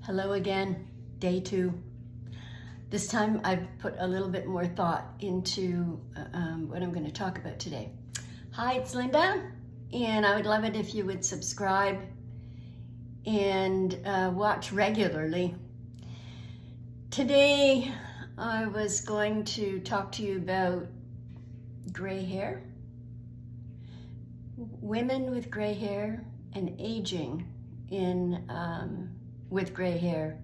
Hello again, day 2. This time I've put a little bit more thought into what I'm going to talk about today. Hi, it's Linda, and I would love it if you would subscribe and watch regularly. Today I was going to talk to you about gray hair, women with gray hair, and aging with gray hair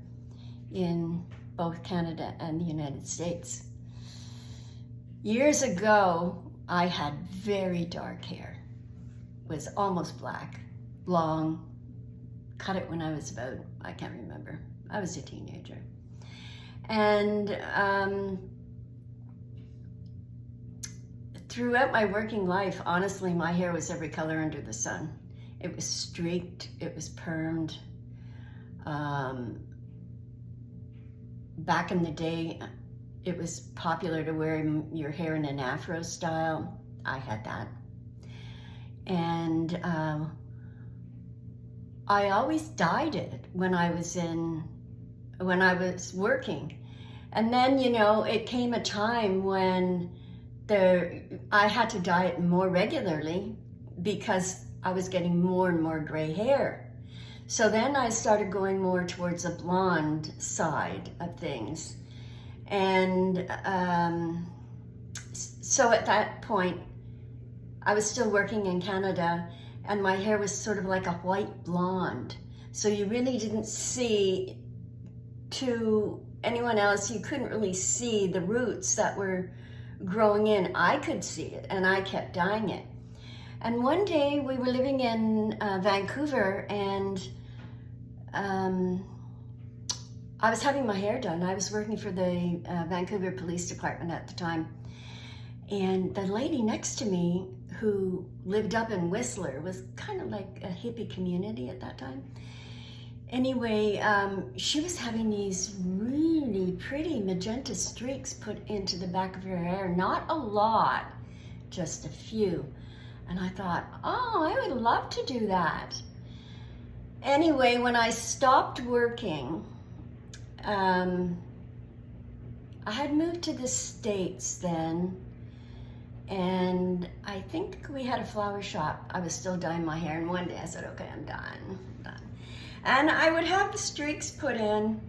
in both Canada and the United States. Years ago, I had very dark hair. It was almost black, long, cut it when I was about, I can't remember, I was a teenager. And throughout my working life, honestly, my hair was every color under the sun. It was streaked, it was permed. Back in the day, it was popular to wear your hair in an afro style. I had that. And I always dyed it when I was working. And then, you know, it came a time when I had to dye it more regularly because I was getting more and more gray hair. So then I started going more towards a blonde side of things. And so at that point, I was still working in Canada, and my hair was sort of like a white blonde. So you really didn't see, to anyone else, you couldn't really see the roots that were growing in. I could see it, and I kept dyeing it. And one day we were living in Vancouver, and I was having my hair done. I was working for the Vancouver Police Department at the time. And the lady next to me, who lived up in Whistler, was kind of like a hippie community at that time. Anyway, she was having these really pretty magenta streaks put into the back of her hair. Not a lot, just a few. And I thought, oh, I would love to do that. Anyway, when I stopped working, I had moved to the States then, and I think we had a flower shop. I was still dyeing my hair, and one day I said, okay, I'm done. And I would have the streaks put in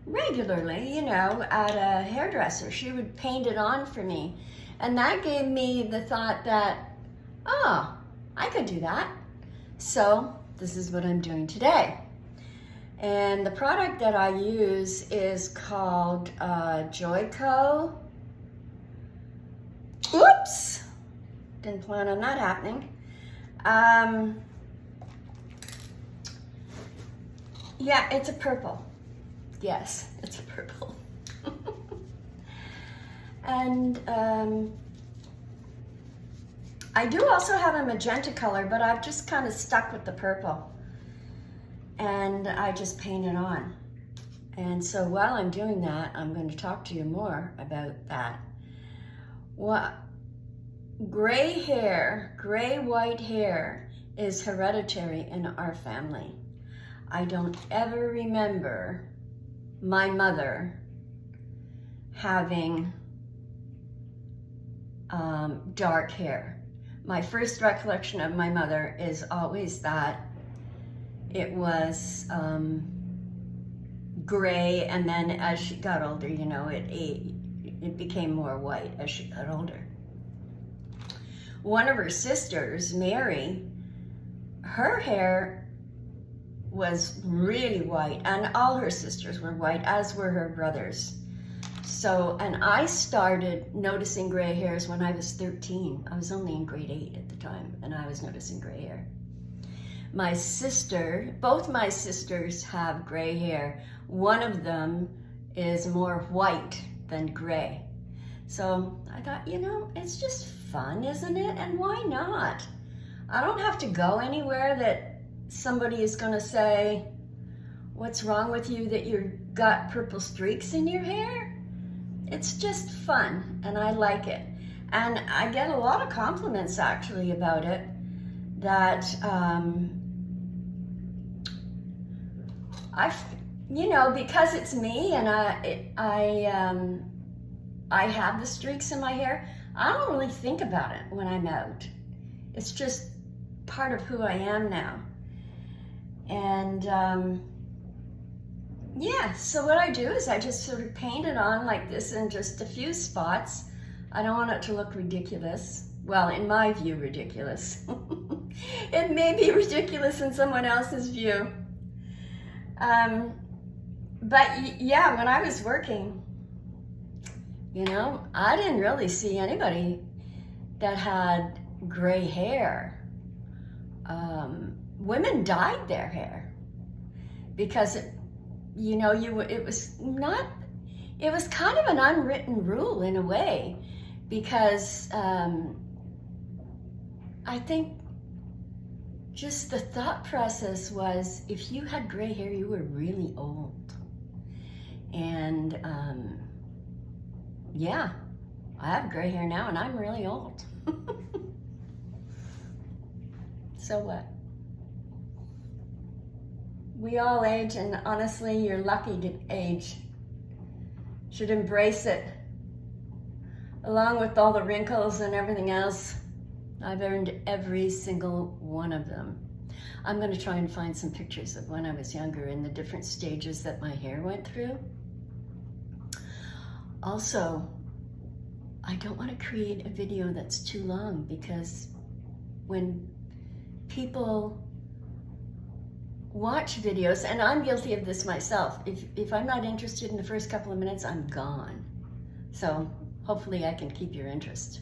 regularly, you know, at a hairdresser. She would paint it on for me. And that gave me the thought that, oh, I could do that. So this is what I'm doing today. And the product that I use is called Joico. Oops, didn't plan on that happening. Yeah, it's a purple. Yes, it's a purple. And I do also have a magenta color, but I've just kind of stuck with the purple. And I just paint it on. And so while I'm doing that, I'm going to talk to you more about that. Well, gray hair, gray-white hair is hereditary in our family. I don't ever remember my mother having dark hair. My first recollection of my mother is always that it was gray, and then as she got older, you know, it became more white as she got older. One of her sisters, Mary, her hair was really white, and all her sisters were white, as were her brothers. So, and I started noticing gray hairs when I was 13. I was only in grade 8 at the time, and I was noticing gray hair. My sister, both my sisters have gray hair. One of them is more white than gray. So I thought, you know, it's just fun, isn't it? And why not? I don't have to go anywhere that somebody is going to say, what's wrong with you that you've got purple streaks in your hair? It's just fun, and I like it. And I get a lot of compliments actually about it, that you know, because it's me and I have the streaks in my hair, I don't really think about it when I'm out. It's just part of who I am now. And yeah, so what I do is I just sort of paint it on like this in just a few spots. I don't want it to look ridiculous. Well, in my view, ridiculous. It may be ridiculous in someone else's view. But yeah, when I was working, you know, I didn't really see anybody that had gray hair. Women dyed their hair because you know, it was kind of an unwritten rule in a way, because I think just the thought process was if you had gray hair, you were really old. And yeah, I have gray hair now and I'm really old. So what? We all age, and honestly, you're lucky to age. Should embrace it. Along with all the wrinkles and everything else, I've earned every single one of them. I'm going to try and find some pictures of when I was younger and the different stages that my hair went through. Also, I don't want to create a video that's too long, because when people watch videos, and I'm guilty of this myself, if I'm not interested in the first couple of minutes, I'm gone. So hopefully I can keep your interest.